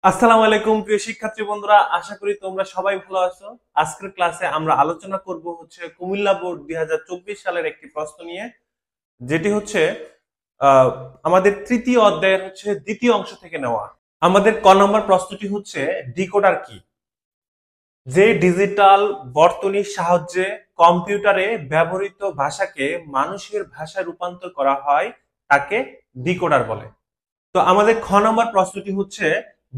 আসসালামু আলাইকুম প্রিয় শিক্ষার্থী বন্ধুরা, আশা করি তোমরা সবাই ভালো আছো। আজকের ক্লাসে আমরা আলোচনা করব কুমিল্লা বোর্ড 2024 সালের একটি প্রশ্ন নিয়ে, যেটি আমাদের তৃতীয় অধ্যায়ের দ্বিতীয় অংশ থেকে নেওয়া। আমাদের ক নম্বর প্রশ্নটি ডিকোডার কি? যে ডিজিটাল বর্তনীর সাহায্যে কম্পিউটারে ব্যবহৃত ভাষাকে মানুষের ভাষায় রূপান্তর করা হয় তাকে ডিকোডার বলে। তো আমাদের খ নম্বর প্রশ্নটি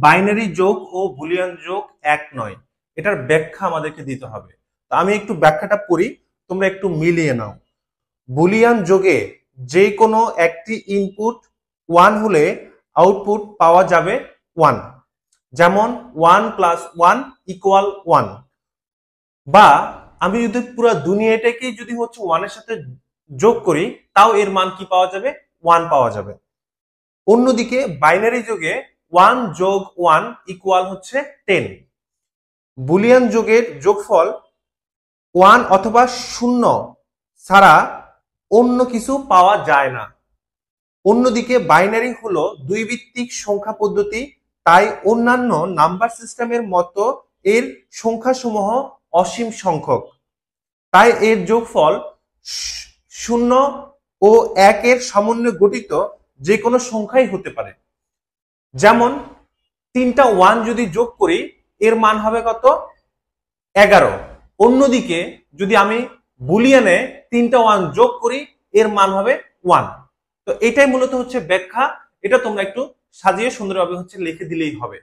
বাইনারি যোগ ও বুলিয়ান যোগ এক নয়, এটার ব্যাখ্যা আমাদেরকে দিতে হবে। তো আমি একটু ব্যাখ্যাটা পড়ি, তোমরা একটু মিলিয়ে নাও। বুলিয়ান যোগে যে কোনো একটি ইনপুট 1 হলে আউটপুট পাওয়া যাবে 1, যেমন 1 + 1 = 1। বা আমি যদি পুরো দুনিয়াটাকেই যদি 1 এর সাথে যোগ করি, তাও এর মান কি পাওয়া যাবে? 1 পাওয়া যাবে। অন্যদিকে বাইনারি যোগে 1 যোগ 1 = 10। বুলিয়ান যোগের যোগফল 1 অথবা 0 ছাড়া অন্য কিছু পাওয়া যায় না। অন্যদিকে বাইনারি হলো 2 ভিত্তিক সংখ্যা পদ্ধতি, তাই অন্যান্য নাম্বার সিস্টেমের মতো এর সংখ্যাসমূহ অসীম সংখ্যক। তাই এর যোগফল 0 ও 1 এর সমন্বয়ে গঠিত যে কোনো সংখ্যাই হতে পারে। যেমন 3টা 1 যদি যোগ করি, এর মান হবে কত? 11। অন্যদিকে যদি আমি বুলিয়ানে 3টা 1 যোগ করি, এর মান হবে 1। তো এটাই মূলত ব্যাখ্যা। এটা তোমরা একটু সাজিয়ে সুন্দরভাবে লিখে দিলেই হবে।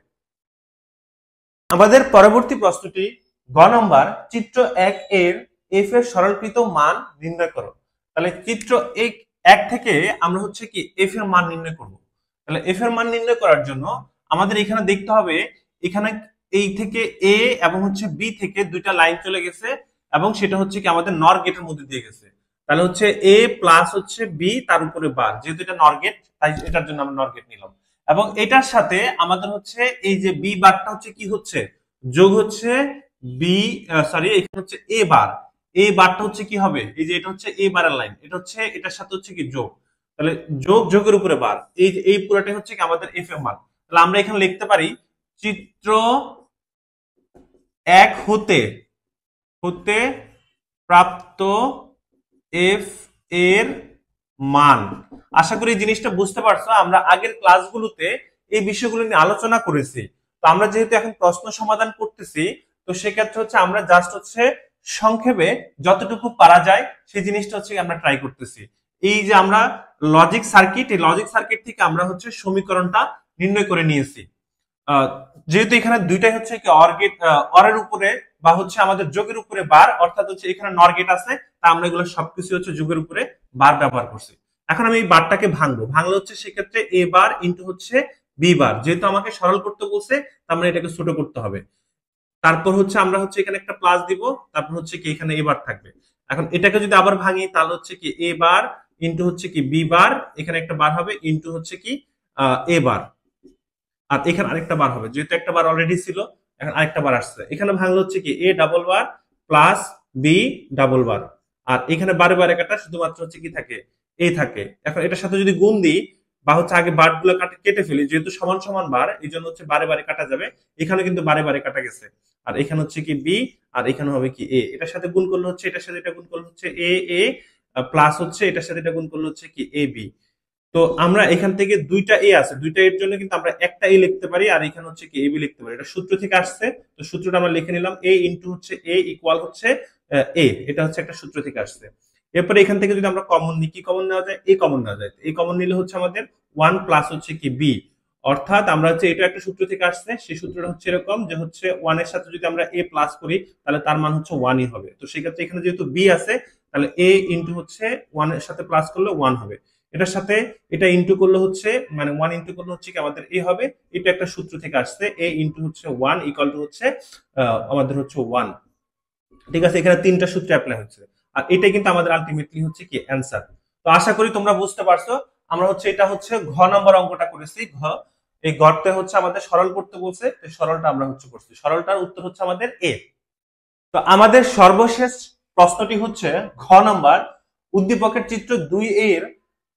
আমাদের পরবর্তী প্রশ্নটি গ নম্বর, চিত্র 1 এর f এর সরলীকৃত মান নির্ণয় করো। তাহলে চিত্র 1 থেকে আমরা f এর মান নির্ণয় করব। তাহলে f এর মান নির্ণয় করার জন্য আমাদের এখানে দেখতে হবে, এখানে এই থেকে a এবং b থেকে দুইটা লাইন চলে গেছে, এবং সেটা আমাদের নর গেটের মধ্যে দিয়ে গেছে। তাহলে a প্লাস b তার উপরে বার, যেহেতু এটা নর গেট তাই এটার জন্য আমরা নর গেট নিলাম। এবং এটার সাথে আমাদের এই যে বি বারটা কি যোগ বি, সরি এখানে এ বার। এ বারটা কি হবে? এই যে এটা এ বারের লাইন, এটা এটার সাথে কি যোগ। তাহলে যোগ যোগের উপরে বার, এই পুরোটাই কি আমাদের এফ এর মান। তাহলে আমরা এখানে লিখতে পারি চিত্র 1 হতে প্রাপ্ত এফ এর মান। আশা করি এই জিনিসটা বুঝতে পারছো। আমরা আগের ক্লাসগুলোতে এই বিষয়গুলো নিয়ে আলোচনা করেছি। তো আমরা যেহেতু এখন প্রশ্ন সমাধান করতেছি, তো সেক্ষেত্রে আমরা জাস্ট সংক্ষেপে যতটুকু পারা যায় সেই জিনিসটা আমরা ট্রাই করতেছি। এই যে আমরা লজিক সার্কিট, এই লজিক সার্কিট থেকে আমরা সমীকরণটা নির্ণয় করে নিয়েছি। যেহেতু এখানে দুইটাই কি অর গেট, অরের উপরে বা আমাদের যোগের উপরে বার, অর্থাৎ এখানে নর গেট আছে, তা আমরা এগুলো সবকিছু যোগের উপরে বার ব্যবহার করছি। এখন আমি এই বারটাকে ভাঙলে সেক্ষেত্রে এ বার ইন্টু বি বার, যেহেতু আমাকে সরল করতে বলছে আমরা এটাকে ছোট করতে হবে। তারপর আমরা এখানে একটা প্লাস দিব, তারপর কি এখানে এ বার থাকবে। এখন এটাকে যদি আবার ভাঙি, তাহলে কি এ বার ইন্টু কি বি বার, এখানে একটা বার হবে ইন্টু কি এ বার, আর এখানে আরেকটা বার হবে, যেহেতু একটা বার অলরেডি ছিল এখন আরেকটা বার আসছে। এখানে ভাঙলে কি A double bar plus B double bar, আর এখানে বারে বারে কাটা শুধুমাত্র কি থাকে? এ থাকে। এখন এটার সাথে যদি গুণ দিই বা আগে বার গুলো কেটে ফেলি, যেহেতু সমান সমান বার, এই জন্য বারে বারে কাটা যাবে। এখানে কিন্তু বারে বারে কাটা গেছে, আর এখানে কি বি, আর এখানে হবে কি এ। এটার সাথে গুণ করলে এটার সাথে এটা গুণ করলে এ এ প্লাস এটার সাথে এটা গুণ করলে কি এ বি। তো আমরা এখান থেকে দুইটা এ আছে, দুইটা এর জন্য কিন্তু আমরা একটা এ লিখতে পারি, আর এখানে কি এ বি লিখতে পারি। এটা সূত্র থেকে আসছে, তো সূত্রটা আমরা লিখে নিলাম, এ ইন্টু এ ইকুয়াল এ। এটা একটা সূত্র থেকে আসছে। এরপরে এখান থেকে যদি আমরা কমন নিই, কি কমন নেওয়া যায়? এ কমন নেওয়া যায়। এই কমন নিলে আমাদের 1 প্লাস কি বি, অর্থাৎ আমরা এটা একটা সূত্র থেকে আসছে। সেই সূত্রটা এরকম যে 1 এর সাথে যদি আমরা এ প্লাস করি, তাহলে তার মান 1 ই হবে। তো সেক্ষেত্রে এখানে যেহেতু বি আছে, তাহলে এ ইন্টু 1 এর সাথে প্লাস করলে 1 হবে। এটার সাথে এটা ইন্টু করলে মানে 1 ইন্টু করলে কি আমাদের এ হবে। এটা একটা সূত্র থেকে আসছে, এ ইন্টু 1 ইকুয়াল টু আমাদের 1। ঠিক আছে, এখানে 3টা সূত্র অ্যাপ্লাই হচ্ছে, আর এটাই কিন্তু আমাদের আলটিমেটলি কি অ্যান্সার। তো আশা করি তোমরা বুঝতে পারছো। আমরা এটা ঘ নম্বর অঙ্কটা করেছি। এই ঘরতে আমাদের সরল করতে বলছে, তো সরলটা আমরা করছি। সরলটার উত্তর আমাদের এ। তো আমাদের সর্বশেষ প্রশ্নটি ঘ নম্বর, উদ্দীপকের চিত্র 2 এর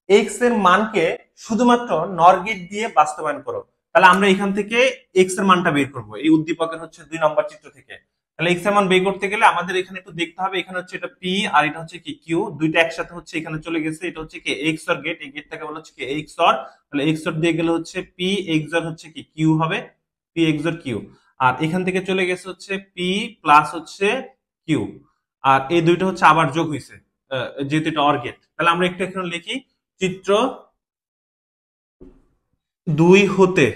এক্স এর মানকে শুধুমাত্র নর গেট দিয়ে বাস্তবায়ন করো। তাহলে আমরা এখান থেকে এক্স এর মানটা বের করবো এই উদ্দীপকের হচ্ছে 2 নম্বর চিত্র থেকে। তাহলে এক্স এর মান বের করতে গেলে আমাদের এখানে একটু দেখতে হবে, এখানে হচ্ছে এটা পি আর এটা হচ্ছে কি কিউ, দুইটা একসাথে হচ্ছে এখানে চলে গেছে, এটা হচ্ছে কি এক্স অর গেট, এই গেটটাকে বলা হচ্ছে কি এক্স অর, তাহলে এক্স অর দিয়ে গেলে হচ্ছে পি এক্স অর হচ্ছে কি কিউ হবে, পি এক্স অর কিউ। আর এখান থেকে চলে গেছে হচ্ছে পি প্লাস হচ্ছে কিউ, আর এই দুইটা হচ্ছে আবার যোগ হয়েছে যেহেতু এটা অর গেট। তাহলে আমরা একটু এখানে লিখি, চিত্র 2 হতে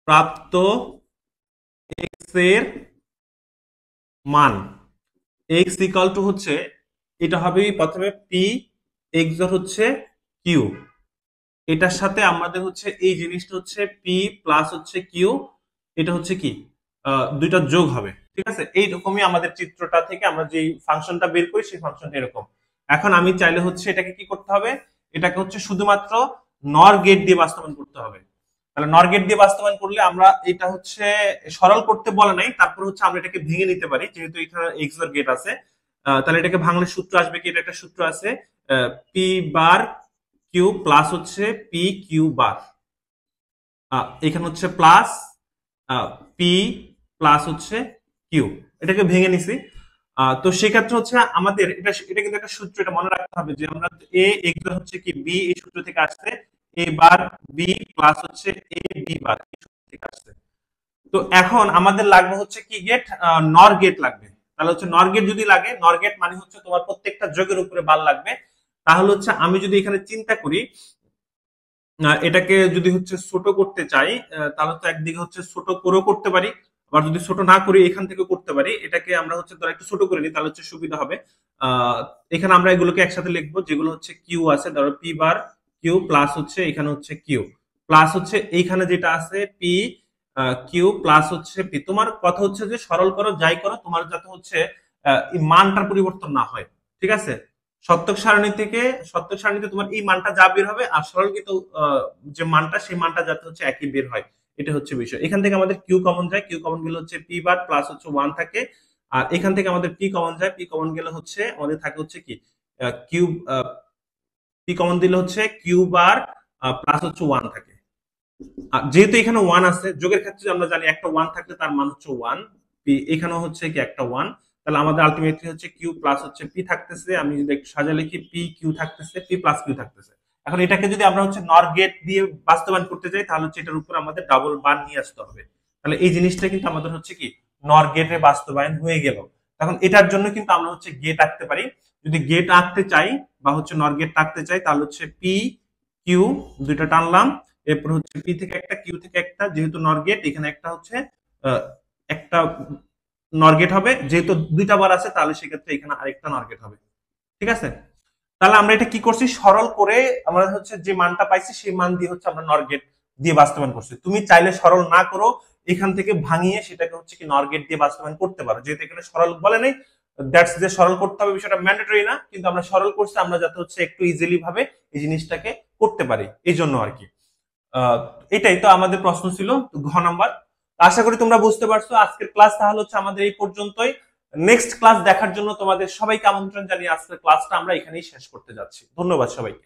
প্রাপ্ত এক্স এর মান, এক্স ইকাল টু হচ্ছে এটা হবে প্রথমে পি এক্স হচ্ছে কিউ, এটার সাথে আমাদের হচ্ছে এই জিনিসটা হচ্ছে পি প্লাস হচ্ছে কিউ, এটা হচ্ছে কি দুইটা যোগ হবে, ঠিক আছে। এইরকমই আমাদের চিত্রটা থেকে আমরা যে ফাংশনটা বের করি সেই ফাংশনটা এরকম। এখন আমি চাইলে হচ্ছে এটাকে কি করতে হবে, এটাকে হচ্ছে শুধুমাত্র নর গেট দিয়ে বাস্তবায়ন করতে হবে। তাহলে নর গেট দিয়ে বাস্তবায়ন করলে আমরা এটা হচ্ছে সরল করতে বলে নাই, তারপর হচ্ছে আমরা এটাকে ভেঙে নিতে পারি যেহেতু এখানে এক্স এর গেট আছে। তাহলে এটাকে ভাঙলে সূত্র আসবে কি, এটা একটা সূত্র আছে পি বার কিউ প্লাস হচ্ছে পি কিউ বার, এখানে হচ্ছে প্লাস পি প্লাস হচ্ছে কিউ, এটাকে ভেঙে নিছি। তো সেক্ষেত্রে হচ্ছে আমাদের এটা কিন্তু একটা সূত্র, এটা মনে রাখতে হবে যে আমরা এ এক্স হচ্ছে কি বি এই সূত্র থেকে আসছে, এ বার বি প্লাস হচ্ছে এ বি বার এই সূত্র থেকে আসছে। তো এখন আমাদের লাগবে হচ্ছে কি গেট, নর গেট লাগবে। তাহলে হচ্ছে নর গেট যদি লাগে, নর গেট মানে হচ্ছে তোমার প্রত্যেকটা যোগের উপরে বার লাগবে। তাহলে হচ্ছে আমি যদি এখানে চিন্তা করি এটাকে যদি হচ্ছে ছোট করতে চাই, তাহলে তো একদিকে হচ্ছে ছোট করেও করতে পারি, আবার যদি ছোট না করি এখান থেকে করতে পারি, এটাকে আমরা হচ্ছে ধরো একটু ছোট করে নিই তাহলে হচ্ছে সুবিধা হবে। এখানে আমরা এগুলোকে একসাথে লিখবো, যেগুলো হচ্ছে কিউ আছে ধরো পি বার কিউ প্লাস হচ্ছে এখানে হচ্ছে কিউ প্লাস হচ্ছে এইখানে যেটা আছে পি কিউ প্লাস হচ্ছে পি। তোমার কথা হচ্ছে যে সরল করো যাই করো তোমার যাতে হচ্ছে এই মানটার পরিবর্তন না হয়, ঠিক আছে। সত্যক সারণী থেকে, সত্যক সারণীতে তোমার এই মানটা যা বের হবে আর সরলকৃত যে মানটা সেই মানটা যাতে হচ্ছে একই বের হয়, এটা হচ্ছে বিষয়। এখান থেকে আমাদের কিউ কমন যায়, কিউ কমন গেলে হচ্ছে পি বার প্লাস হচ্ছে 1 থাকে, আর এখান থেকে আমাদের পি কমন যায়, পি কমন গেলে হচ্ছে আমাদের থাকে হচ্ছে কি কিউ, পি কমন দিলে হচ্ছে কিউ বার প্লাস হচ্ছে 1 থাকে। আর যেহেতু এখানে 1 আছে, যোগের ক্ষেত্রে আমরা জানি একটা 1 থাকলে তার মান হচ্ছে 1, পি এখানেও হচ্ছে কি একটা 1, তাহলে আমাদের আলটিমেটলি হচ্ছে কিউ প্লাস হচ্ছে পি থাকতেছে, আমি যদি একটু সাজা লিখি পি কিউ থাকতেছে, পি প্লাস কিউ থাকতেছে। এখন এটাকে যদি আমরা হচ্ছে নর গেট দিয়ে বাস্তবায়ন করতে চাই তাহলে হচ্ছে এটার উপর আমাদের ডাবল বার নিয়ে আসতে হবে। তাহলে এই জিনিসটা কিন্তু আমাদের হচ্ছে কি নর গেটে বাস্তবায়ন হয়ে গেল। এখন এটার জন্য কিন্তু আমরা হচ্ছে গেট আঁকতে পারি, যদি গেট আঁকতে চাই বা হচ্ছে নর গেট আঁকতে চাই তাহলে হচ্ছে পি কিউ দুইটা টানলাম, এরপর হচ্ছে পি থেকে একটা কিউ থেকে একটা, যেহেতু নর গেট এখানে একটা হচ্ছে একটা নর গেট হবে, যেহেতু দুইটা বার আছে তাহলে সেক্ষেত্রে এখানে আরেকটা নর গেট হবে, ঠিক আছে। তাহলে আমরা এটা কি করছি, সরল করে আমরা হচ্ছে যে মানটা পাইছি সেই মান দিয়ে হচ্ছে আমরা নর গেট দিয়ে বাস্তবায়ন করছি। তুমি চাইলে সরল না করো, এখান থেকে ভাঙিয়ে সেটাকে হচ্ছে কি নর গেট দিয়ে বাস্তবায়ন করতে পারো, যেহেতু এখানে সরল বলে নেই দ্যাটস যে সরল করতে হবে বিষয়টা ম্যান্ডেটরি না, কিন্তু আমরা সরল করছি আমরা যাতে হচ্ছে একটু ইজিলি ভাবে এই জিনিসটাকে করতে পারি এই জন্য আর কি। এটাই তো আমাদের প্রশ্ন ছিল ঘ নাম্বার। আশা করি তোমরা বুঝতে পারছো। আজকের ক্লাস তাহলে হচ্ছে আমাদের এই পর্যন্তই। নেক্সট ক্লাস দেখার জন্য তোমাদের সবাইকে আমন্ত্রণ জানিয়ে আজকের ক্লাসটা আমরা এখানেই শেষ করতে যাচ্ছি। ধন্যবাদ সবাইকে।